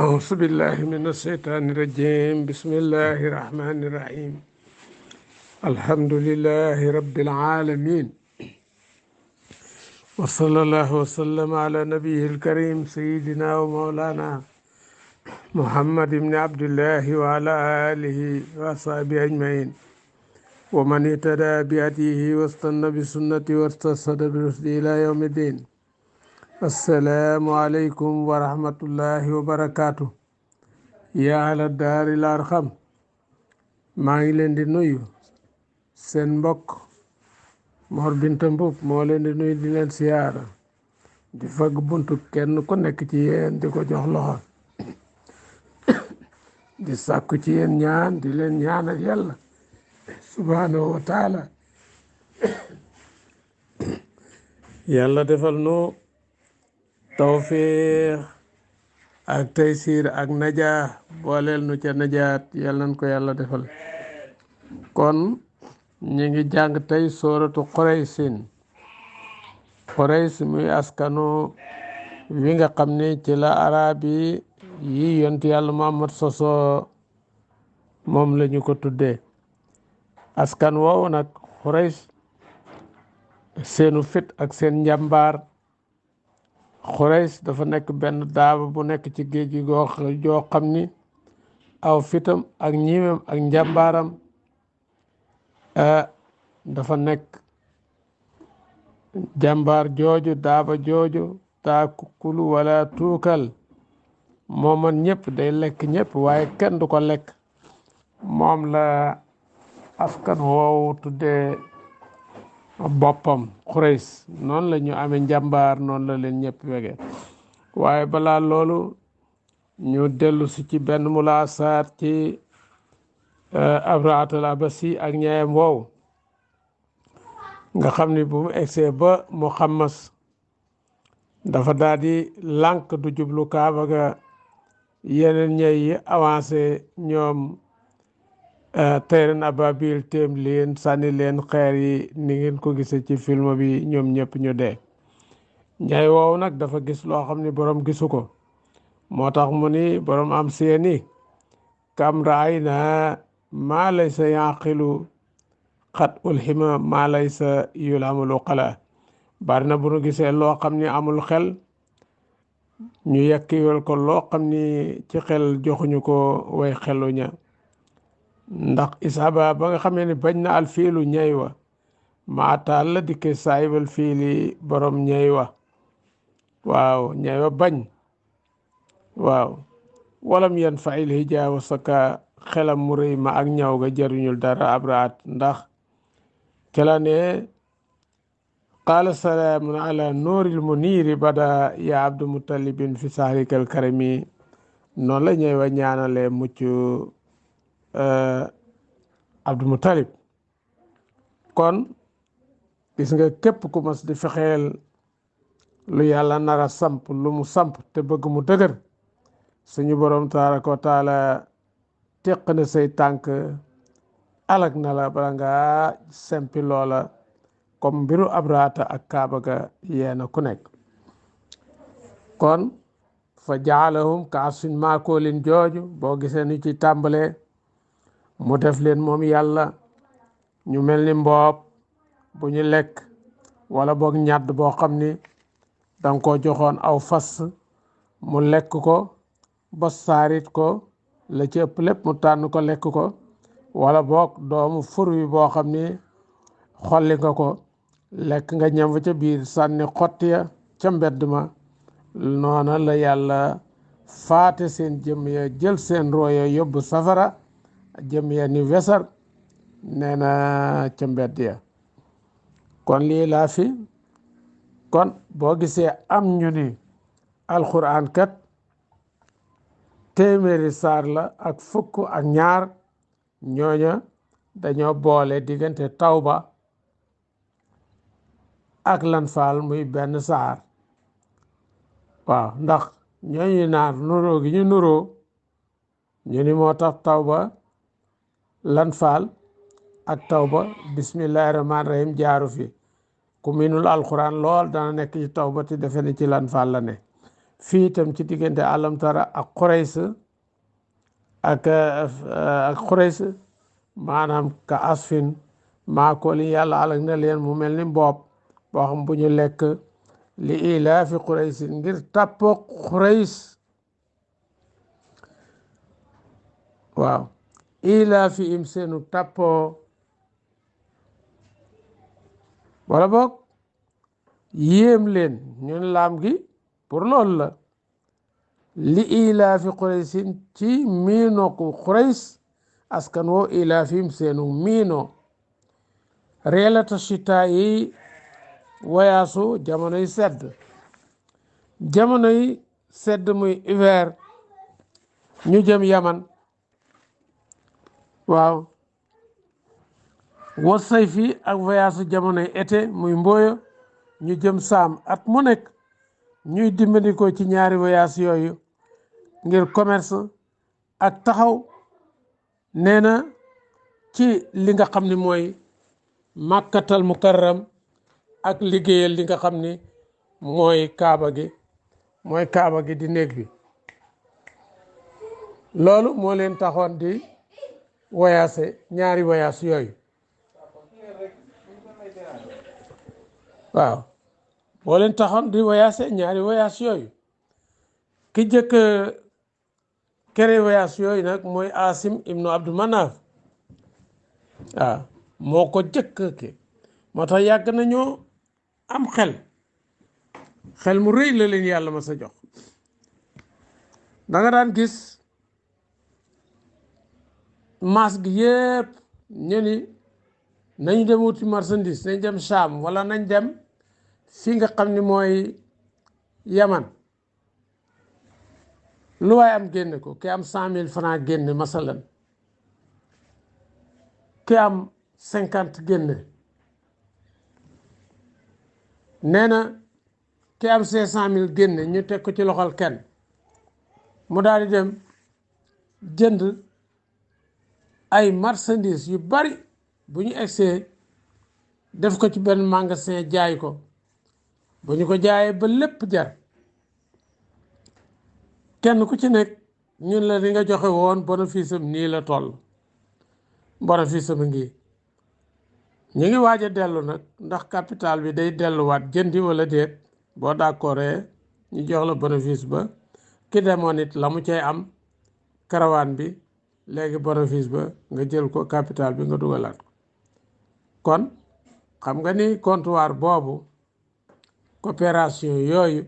أعوذ بالله من الشيطان الرجيم بسم الله الرحمن الرحيم الحمد لله رب العالمين وصلى الله وسلم على نبيه الكريم سيدنا ومولانا محمد بن عبد الله وعلى آله وصحبه أجمعين ومن اهتدى بهديه واستنى بسنته واسترشد برشده إلى يوم الدين. asalaamaaleykum wa rahmatullahi wa barakaatu. yaa ahla daaril arxam maa ngi leen di nuyu seen mbokk Mor Binta Mbub moo leen di nuyu di leen siyaara di fagg buntu kenn ku nekk ci yéen di ko jox loxo di sàkku ci yéen ñaan di leen ñaanal yàlla subhaanahu wa taala yàlla defal nu tawfiix ak taysiir ak najaa booleel nu ca najaat yàlla nañ ko yàlla defal. kon ñu ngi jàng tey sooratu Quraysin. Qurays muy askanu wi nga xam ne ci la arab yi yonent yàlla Muhammad sosoo moom la ñu ko tuddee. askan woowu nag Qurays seenu fit ak seen njàmbaar. Qurays dafa nekk benn daaba bu nekk ci géej gi joo xam ni aw fitam ak ñiimam ak njàmbaaram dafa nekk jàmbaar jooju daaba jooju taakulu wala tuukal moo man ñëpp day lekk ñëpp waaye kenn du ko lekk. moom la askan woowu tuddee boppam Qurays. noonu la ñu amee njàmbaar noonu la leen ñëpp wege. waaye balaa loolu ñu dellu si ci benn mulaasaat ci Abraatul Abasi ak ñaayam woowu nga xam ni bu mu egsee ba Muhammad dafa daal di lànk du jublu Kaaba ga. yeneen ñay yi avancé ñoom tayran ababil téem leen sànni leen xeer yi ni ngeen ko gisee ci film bi ñoom ñëpp ñu dee. ñay woow nag dafa gis loo xam ni borom gisu ko moo tax mu ni borom am seeni kam raay na maa laysa yaqilu xat ulhima maa laysa yulamulu xala. bari na bu nu gisee loo xam ni amul xel ñu yekkiwel ko loo xam ni ci xel joxuñu ko way xeluña. ndax isaaba ba nga xamee ni bañ na al fiilu ñay wa maataal la dikke saayibal fiili borom ñay wa. waaw ñay wa bañ. waaw walam yan fayil hijaawa saka xelam mu rëy ma ak ñaw ga jariñul dara abraat ndax kela ne qaala salaamun ala nuuril muniiri bada ya abdu mutalibin fi sahrikal karami. noonu la ñay wa ñaanale mucc Abdul Mutalib. kon gis nga képp ku mas di fexeel lu yàlla nara samp lu mu samp te bëgg mu dëgër suñu borom tabaraka wa taala teq na say tànk alag na la bala nga sempi loola comme mbiru Abraata ak Kaaba ga yeena ku nekk. kon fa jaalahum ka asin maakoolin jooju boo gisee ni ci tàmbalee mu def leen moom yàlla ñu mel ni mboob bu ñu lekk wala boog ñàdd boo xam ni danga ko joxoon aw fas mu lekk ko ba saarit ko la ci ëpp lépp mu tànn ko lekk ko wala boog doomu fur wi boo xam ni xolli nga ko lekk nga ñam fa ca biir sànni xotti ya ca mbedd ma. noona la yàlla faate seen jëm ya jël seen rooya yóbbu safara jëm ya ni wesar nee na ca mbedd ya. kon lii laa fi kon boo gisee am ñu ni alquran kat téeméeri saar la ak fukk ak ñaar ñooña dañoo boole diggante tawba ak lanfaal muy benn saar. waaw ndax ñooñu naar nuroo gi ñu nuroo ñu ni moo tax tawba lanfaal ak tawba bismillahi rahmaani rahim jaaru fi ku minul alquran lool dana nekk ci tawba te defe ne ci lanfaal la ne fii itam ci diggante alam tara ak Qurays ak Qurays maanaam ka asfin maa ko li yàlla alak na leen mu mel ni mboob boo xam bu ñu lekk li ilaafi Qurays ngir tàppoo Qurays waaw ilaafi im seenu tàppoo wala boog yéem leen ñun laam gi pour loolu la li ilaafi Quraysin ci miinoo ko Qurays askan woo ilaafim seenu miinoo reelata chitaa yi wayaasu jamonoy sedd jamonoy sedd muy hiver ñu jëm Yaman waaw wasay fi ak voyage jamonoy été muy mbooyo ñu jëm saam at mu nekk ñuy dimbandikoo ci ñaari voyage yooyu ngir commerce ak taxaw nee na ci li nga xam ni mooy màkkatal mukarram ak liggéeyal li nga xam ni mooy kaaba gi di néeg bi loolu moo leen taxoon di voyage ñaari voyage yooyu waaw moo leen taxoon di voyage ñaari voyage yooyu ki jëkk kere voyage yooyu nag mooy Asim ibnu Abdu Manaf waaw moo ko jëkk ki moo tax yàgg nañoo am xel mu rëy la leen yàlla ma sa jox da nga daan gis maas gi yëpp ñu ni nañ dem wuti marchandise nañ dem Saam wala nañ dem fi nga xam ni mooy Yaman lu waay am génne ko ki am 100,000 francs génne masalan ki am 50 génne nee na ki am 500,000 génne ñu teg ko ci loxol kenn mu daal di dem jënd ay marchandise yu bari bu ñu egsee def ko ci benn magasin jaay ko bu ñu ko jaayee ba lépp jar kenn ku ci nekk ñun la li nga joxe woon bénéfice am nii la toll bénéfice am ngi ñu ngi waaj a dellu nag ndax capital bi day delluwaat jëndi wala déet boo d'accordee ñu jox la bénéfice ba ki demoon it la mu cay am karawaan bi léegi bénéfice ba nga jël ko capital bi nga dugalaat ko kon xam nga ni comptoir boobu coopération yooyu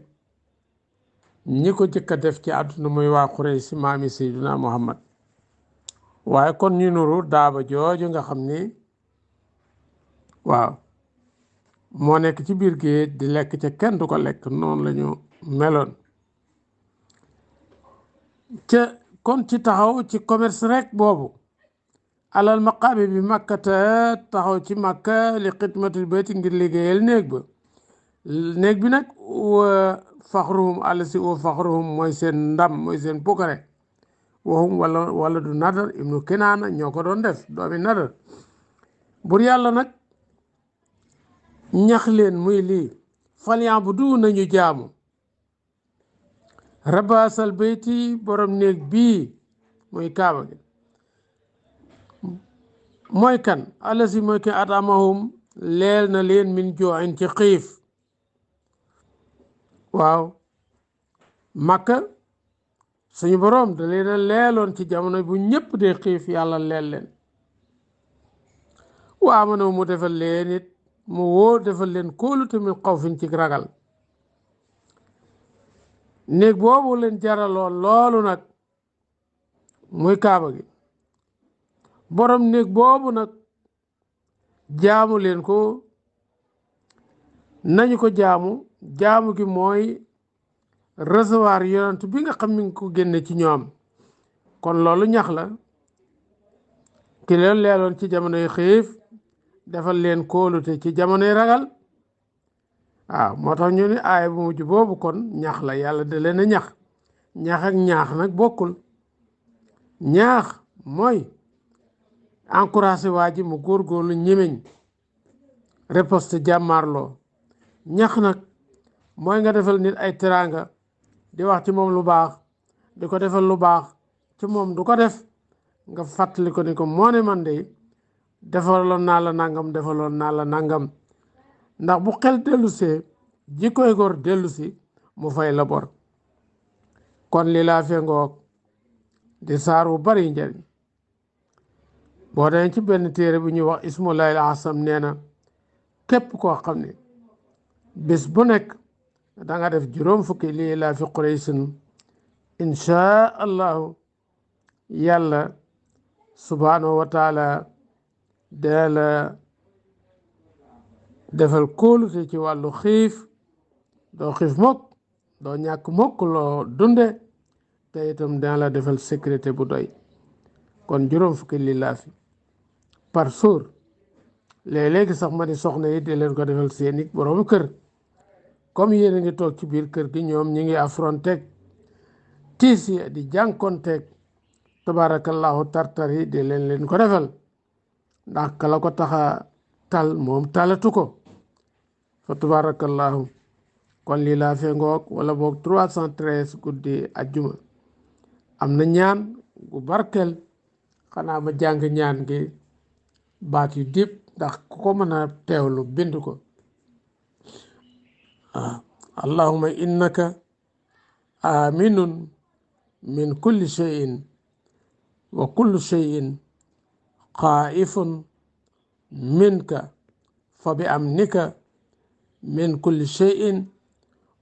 ñi ko jëkk a def ci àdduna muy waa Quraysh si maami Seydina Muhammad waaye kon ñu nuru daaba jooju nga xam ni waaw moo nekk ci biir géej di lekk ca kenn du ko lekk noonu la ñu meloon ca kon ci taxaw ci commerce rek boobu alal maqaami bi makkata taxaw ci makka li xidmatil bayti ngir liggéeyal néeg ba néeg bi nag faxruhum àll si wa faxruhum mooy seen ndam mooy seen pukkare waxum wala du nadar ibnu kinaana ñoo ko doon def doomi nadar bur yàlla nag ñax leen muy lii falyan bu du nañu jaamu rabasal bayti borom néeg bii mooy kaaba gi mooy kan àll si mooy ki atamahum leel na leen min jooxin ci xiif waaw makka suñu boroom da leen a leeloon ci jamono bu ñëpp dee xiif yàlla leel leen waa ma ne mu defal leen it mu wóor defal leen kóolu tamit xawfin ci ragal néeg boobu leen jaraloon loolu nag muy kaaba gi borom néeg boobu nag jaamu leen ko nañu ko jaamu gi mooy recevoir yonent bi nga xam ni nga ko génne ci ñoom kon loolu ñax la ki leen leeloon ci jamonoy xiif defal leen kóolute ci jamonoy ragal waaw moo tax ñu ni aaya bu mujj boobu kon ñax la yàlla da leen a ñax ak ñaax nag bokkul ñaax mooy encouragé waa ji mu góorgóorlu ñemeñ riposte jàmmaarloo ñax nag mooy nga defal nit ay teraanga di wax ci moom lu baax di ko defal lu baax ci moom du ko def nga fàttali ko ni ko moo ne man de defaloon naa la nangam defaloon naa la nangam ndax bu xel dellusee jikkoy góor dellusi mu fay la bor. kon li laa fe ngoog di saar wu bari njariñ boo demee ci benn téere bu ñuy wax ismullahil asam nee na képp koo xam ne bés bu nekk da nga def juróom fukki lii laa fi Quraysin inchaa allahu yàlla subhanahu wa taala dee la defal kóolute ci wàllu xiif doo xiif mukk doo ñàkk mukk loo dunde te itam dina la defal sécurité bu doy. kon juróom fukki lii laa fi par jour léegi sax ma ni soxna yi di leen ko defal seeni boroomu kër comme yéen a ngi toog ci biir kër gi ñoom ñi ngi affronté tiis yi di jànkonteeg tabarakallahu tartar yi di leen ko defal ndax kala ko taxa tal moom talatu ko fa tabarakallahu kon lii laa fee ngoog wala boog 313 guddi ajjuma am na ñaan gu barkel xanaa ma jàng ñaan gi baat yu dib ndax ku ko mën a teewlu bind ko allahumma innaka aminun min kulli shay'in wa kullu shay'in xaa'ifun minka fa bi amnika min kulli shay'in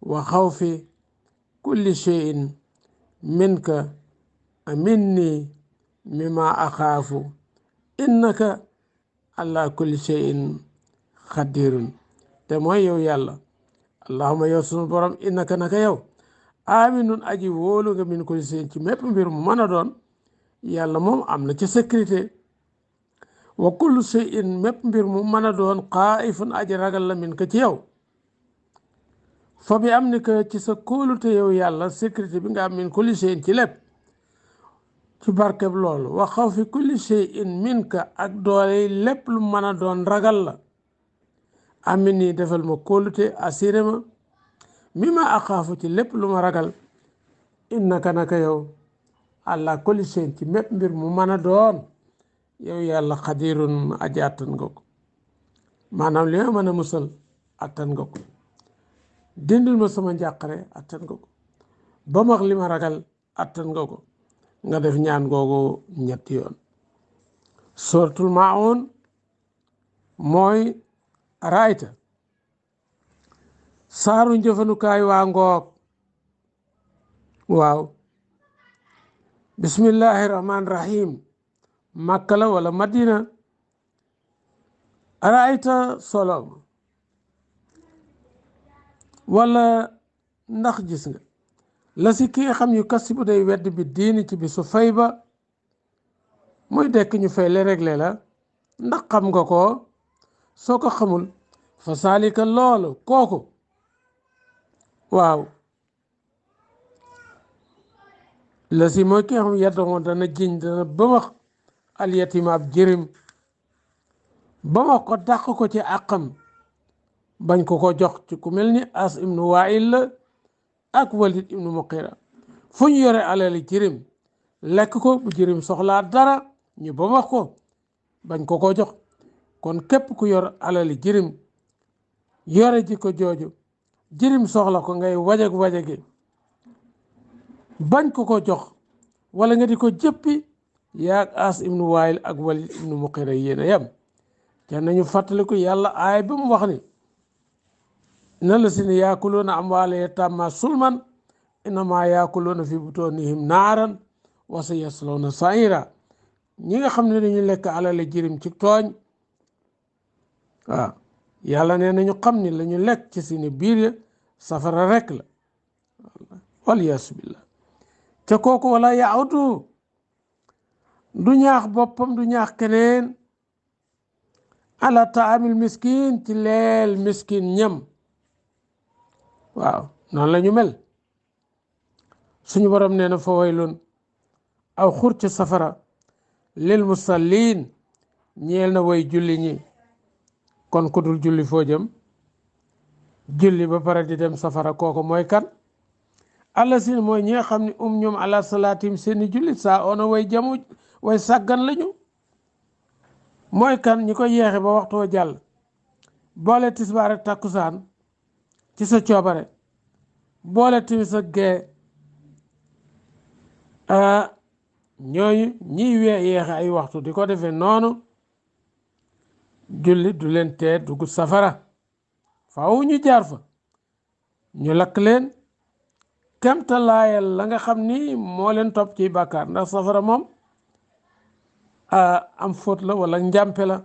wa xawfi kulli shay'in minka aminni mimma axaafu innaka ala kulli shay'in xadirun te mooy yow yàlla allahuma yow sunu borom innaka naka yow aminun aji wóolu nga min kulli shay'in ci mépp mbir mu mën a doon yàlla moom am na ci sécurité wa kullu shay'in mépp mbir mu mën a doon xaa'ifun aji ragal la min ka ci yow fa bi am ni que ci sa kóolute yow yàlla sécurité bi nga am min kulli shay'in ci lépp ci barkeb loolu wa xaw fi kulli shay'in min ka ak doole lépp lu mën a doon ragal la amin nii defal ma kóolute assuré ma mi ma axaafu ci lépp lu ma ragal innaka naka yow àlla kulli shay'in ci mépp mbir mu mën a doon yow yàlla xadirun aji attan nga ko maanaam li ma mën a musal attan nga ko dindil ma sama njàqare attan nga ko ba max li ma ragal attan nga ko nga def ñaan googu ñetti yoon. suratul maun mooy raayta saaru njëfanukaay waa ngoog waaw bismillahi rahman rahim Makka la wala Madina raayta solo wala ndax gis nga la si ki nga xam yu kasi bu day wedd bi diini ci bisu fay ba muy dekk ñu fay le réglé la ndax xam nga ko soo ko xamul fa saalika loolu kooku waaw la si mooy ki nga xam yaddoon dana jiñ dana bëmax alyatima ab jërim bëmax ko dàq ko ci àqam bañ ko jox ci ku mel ni as ibnu wail la ak walid ibnu muqira fu ñu yore alali jirim lekk ko bu jirim soxlaa dara ñu ba wax ko bañ ko jox kon képp ku yor alali jirim yore ji ko jooju jirim soxla ko ngay wajagi bañ ko jox wala nga di ko jëppi yaag as ibnu wail ak walid ibnu muqira yéen a yem te nañu fàttaliku yàlla aay ba mu wax ni inna lasina yaakuluuna amwaala yataama sulman innama yaakuluuna fi butoonihim naaran wa sayaslawna saira ñi nga xam ne dañu lekk alale jirim ci tooñ waaw yàlla nee nañu xam ni la ñu lekk ci seeni biir ya safara rek la waliyaasu billah te kooku wala yaawdu du ñaax boppam du ñaax keneen ala taamil miskin ci leel miskin ñam waaw noonu la ñu mel suñu borom nee na fa waylun aw xur ci safara lil musallin ñeel na way julli ñi kon ku dul julli foo jëm julli ba pare di dem safara kooku mooy kan allasin mooy ñi nga xam ne ñoom ala salaatim seeni jullit saa ona way jamu way sàggan lañu. mooy kan ñi ko yeexe ba waxtu wa jàll boole tisbaar ak takkusaan ci sa coobare boole timis ak gee ñooñu ñiy yeexe ay waxtu di ko defee noonu julli du leen tee dugg safara faaw ñu jaar fa ñu lakk leen kemta laayal la nga xam ni moo leen topp ci bàkkaar ndax safara moom am fóot la wala njàmpe la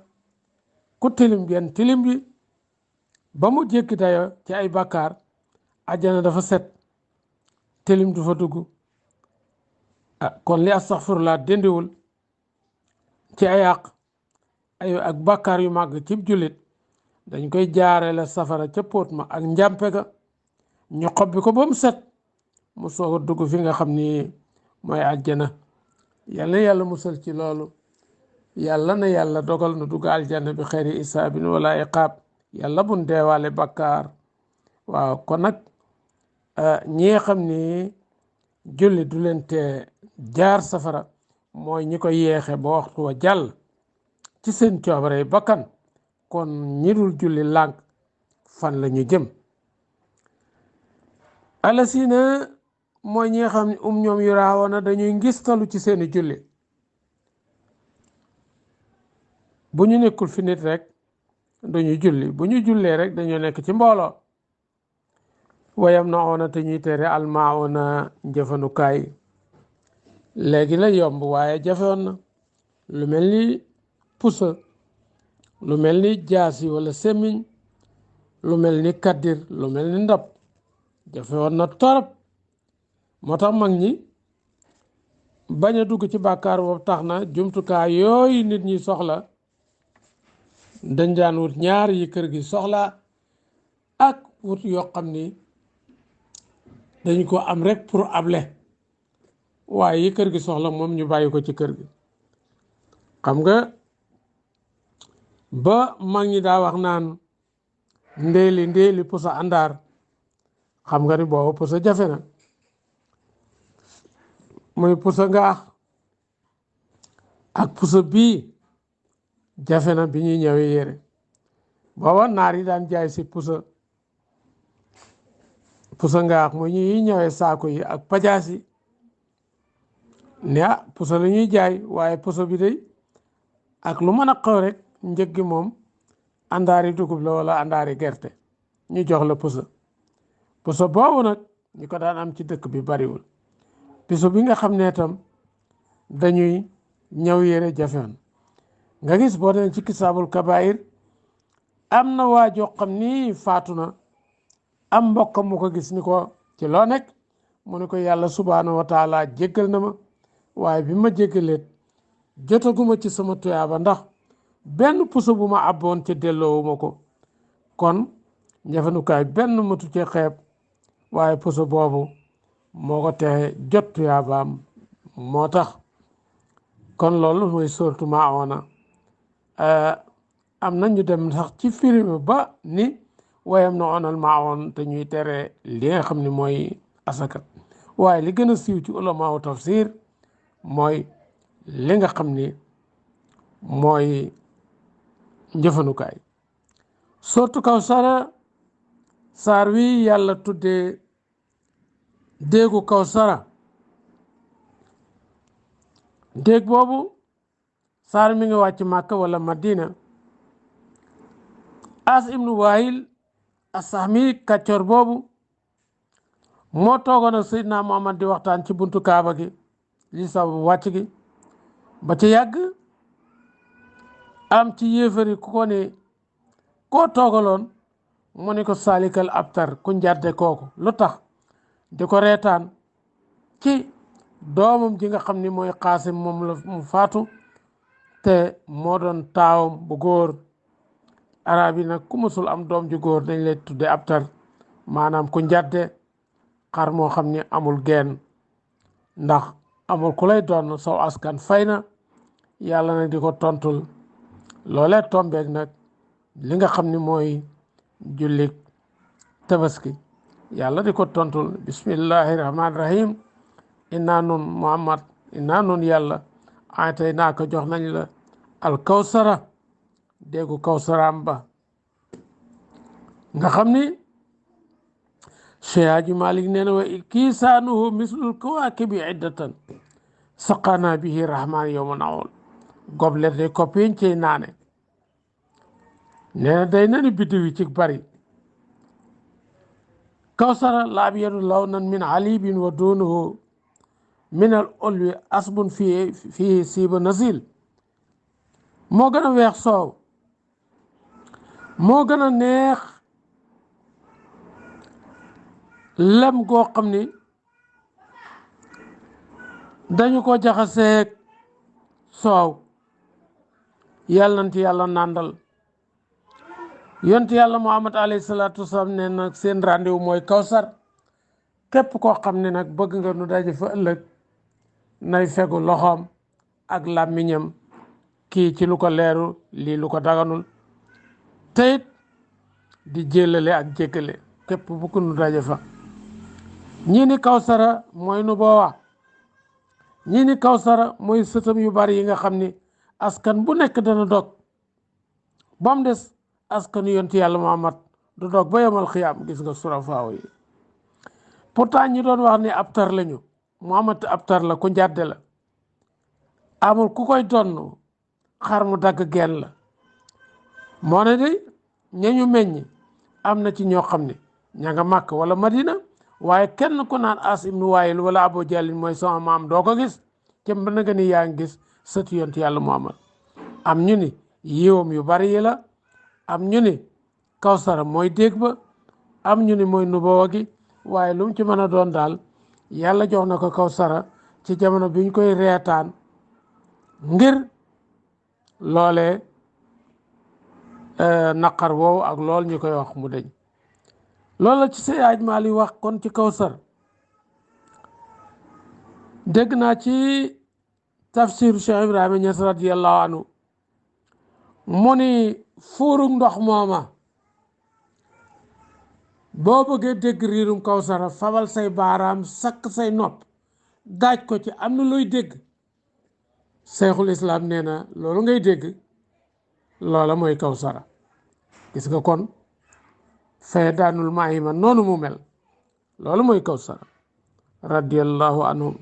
ku tilim genn tilim bi ba mu jékki dayo ci ay bàkkaar àjjana dafa set tilim du fa dugg kon li astaxfirullah dendiwul ci ay àq ak bàkkaar yu màgg ci jullit dañ koy jaare la safara ca póot ma ak njàmpe ga ñu xobbi ko ba mu set mu soog a dugg fi nga xam ni mooy àjjana yal na yàlla musal ci loolu yàlla na yàlla dogal na dugg aljanna bi xeyri isaabin wala iqaab yàlla bun deewaale bakkaar waaw kon nag ñi nga xam ni julli du leen te jaar safara mooy ñi ko yeexe ba waxtu wa jàll ci seen coobare bakkan kon ñi dul julli lànk fan la ñu jëm. alasina mooy ñi nga xam ne ñoom yu raawoona dañuy ngistalu ci seeni julli bu ñu nekkul fi nit rek duñu julli bu ñu jullee rek dañoo nekk ci mbooloo wayam na oona te ñuy tere almaona njëfandukaay léegi la yomb waaye jafewoon na lu mel ni pusa lu mel ni jaasi wala semiñ lu mel ni kaddir lu mel ni ndab jafewoon na torop moo tax mag ñi bañ a dugg ci bàkkaar boobu tax na jumtukaay yooyu nit ñi soxla dañ daan wut ñaar yi kër gi soxla ak wut yoo xam ni dañ ko am rek pour able waaye yi kër gi soxla moom ñu bàyyi ko ci kër gi. xam nga ba mag ñi daa wax naan ndéeli pusa àndaar xam nga ni booba pusa jafe na muy pusa ngaax ak pusa bii jafe na bi ñuy ñëwee yére booba naar yi daan jaay si pusa ngaax mu ñuy ñëwee saako yi ak pajaas yi ne pusa la ñuy jaay waaye pusa bi day ak lu mën a xew rek njëg gi moom àndaari dugub la wala àndaari gerte ñu jox la pusa boobu nag ñu ko daan am ci dëkk bi bariwul pusa bi nga xam ne tam dañuy ñëw yére jafewoon nga gis boo demee ci kisaabul kabaayir am na waa joo xam ni faatu na am mbokkam mu ko gis ni ko ci loo nekk mu ne ko yàlla subhaanahu wa taala jéggal na ma waaye bi ma jéggaleet jotaguma ci sama tuyaaba ndax benn puso bu ma abboon ca delloowuma ko kon njafanukaay benn matu ci xeeb waaye puso boobu moo ko texe jot tuyaabaam moo tax kon loolu mooy sortu Maa'una am na ñu dem sax ci firime ba ni wayam na onal Maa'un te ñuy tere li nga xam ne mooy asaka waaye li gën a siiw ci ulamaaw tafsir mooy li nga xam ni mooy njëfanukaay sortu Kawsara saar wi yàlla tuddee déegu Kawsara déeg boobu saar mi ngi wàcc Màkka wala Madina As ibnu Waayil As-Sahmi kàccoor boobu moo toogoon ak Seydina Muhammad di waxtaan ci buntu Kaaba gi li sababu wàcc gi ba ci yàgg am ci yéefari ku ko ne koo toogaloon mu ne ko salikal abtar ku njàdde kooku lu tax di ko reetaan ci doomam ji nga xam ni mooy Qaasim moom la mu faatu te moo doon taawam bu góor arab yi nag ku musul am doom ju góor dañ lay tudde abtar maanaam ku njàdde xar moo xam ni amul geen ndax amul ku lay doon saw askan fay na yàlla nag di ko tontul loolee tombeeg nag li nga xam ni mooy jullik tabaski yàlla di ko tontul bismillahi rahmaani rahim inna nun muhammad inna nun yàlla atay naa ko jox nañ la al kawsara déggu kawsaraam ba nga xam ni Cheikh Hadji Malick nee na wa kiisaanuhu mislul kawaakibi iddatan saqana bihi rahman yowma nawol goblet de koppiñ cey naane nee na day nani biddiw yi ci bari kawsara la abyadu lawnan min alibin wa dunuhu min al ulwi asbun fii siiba nasil moo gën a weex soow moo gën a neex lem goo xam ni dañu ko jaxaseeg soow yàlla nanti yàlla nàndal yonent yàlla Muhammad alayhi salaatu wasalaam ne nag seen rendez-vous mooy kawsar képp koo xam ne nag bëgg nga nu daje fa ëllëg nay fegu loxoom ak làmmiñam kii ci lu ko leeru lii lu ko daganul teyit di jélale ak jéggale képp bu ko nu daje fa ñii ni kawsara mooy nu boowa ñii ni kawsara mooy sëtam yu bari yi nga xam ni askan bu nekk dana dog ba mu des askanu yonent yàlla Muhammad du dog ba yemal xiyaam gis nga surafaaw yi pourtant ñi doon wax ni abtar lañu Muhammad abtar la ku njàdde la amul ku koy donn xar mu dagg genn la moo ne de ñañu meññ am na ci ñoo xam ne ña nga Màkk wala Madina waaye kenn ku naan As ibnu Waayil wala Abu Jalil mooy sama maam doo ko gis ca ba nga ni yaa ngi gis sëtu yonent yàlla Muhammad am ñu ni yiwam yu bari yi la am ñu ni kawsara mooy dégg ba am ñu ni mooy nubuwa gi waaye lu mu ci mën a doon daal yàlla jox na ko kawsara ci jamono bi ñu koy reetaan ngir loolee naqar woowu ak lool ñu koy wax mu deñ loolu la ci Seydi Hadji Malick wax kon ci kawsar dégg naa ci tafsiru Cheikh Ibrahima Niass radiyallahu anhu mu ni fuurug ndox mooma boo bëggee dégg riirum kawsara fabal say baaraam sakk say nopp daaj ko ci am na looy dégg Seyxul Islam nee na loolu ngay dégg loola mooy kawsara gis nga kon fay daanul maayima noonu mu mel loolu mooy kawsara radiyallahu anhum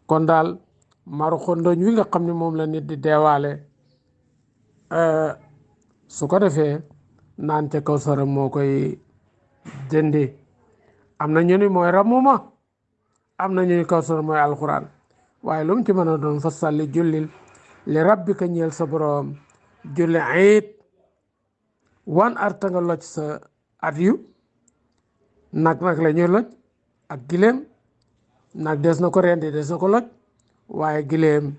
kon daal maru xondoñ wi nga xam ne moom la nit di deewaale su ko defee naan ca kawsara moo koy jëndi am na ñu ni mooy ramuma am na ñu ni kawsara mooy alquran waaye lu mu ci mën a doon fa salli jullil li rabbika ñeel sa boroom julli iid wan arta nga loj sa at yu nag la ñuy loj ak gileem nag des na ko rendi des na ko loj waaye gileem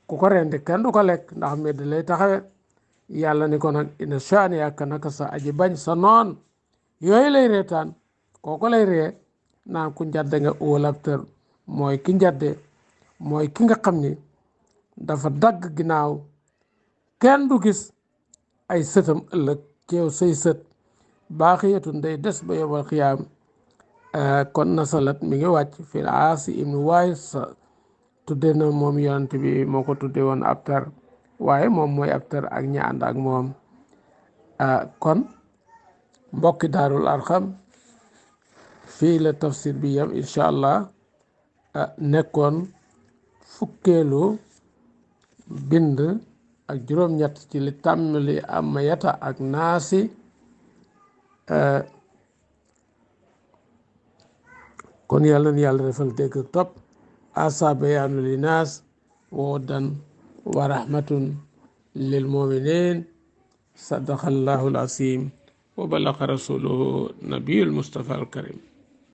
ku ko rendi kenn du ko lekk ndax medd lay taxawe yàlla ni ko nag ina shaani yàkka naka sa aji bañ sa noon yooyu lay reetaan kooku lay ree naan ku njadde nga uwalabtër mooy ki njadde mooy ki nga xam ni dafa dagg ginnaaw kenn du gis ay sëtam ëllëg ceew say sët baaxiyatun day des ba yowal xiyaam kon nasalat mi ngi wàcc fil Aas ibnu Waayil sa tudde na moom yonent bi moo ko tudde woon abtar waaye moom mooy abtar ak ñi ànd ak moom kon mbokki Daarul Arxam fii la tafsir bi yam incha allah nekkoon fukkeelu bind ak juróom-ñett ci li tàmmali am yata ak naasi kon yàlla na yàlla defal dégg ak topp asa bayaanu li naas wa hudan wa rahmatun lil muminin sadaqa allahu al asim wa balaqa rasuluhu nabiyul mustafa al karim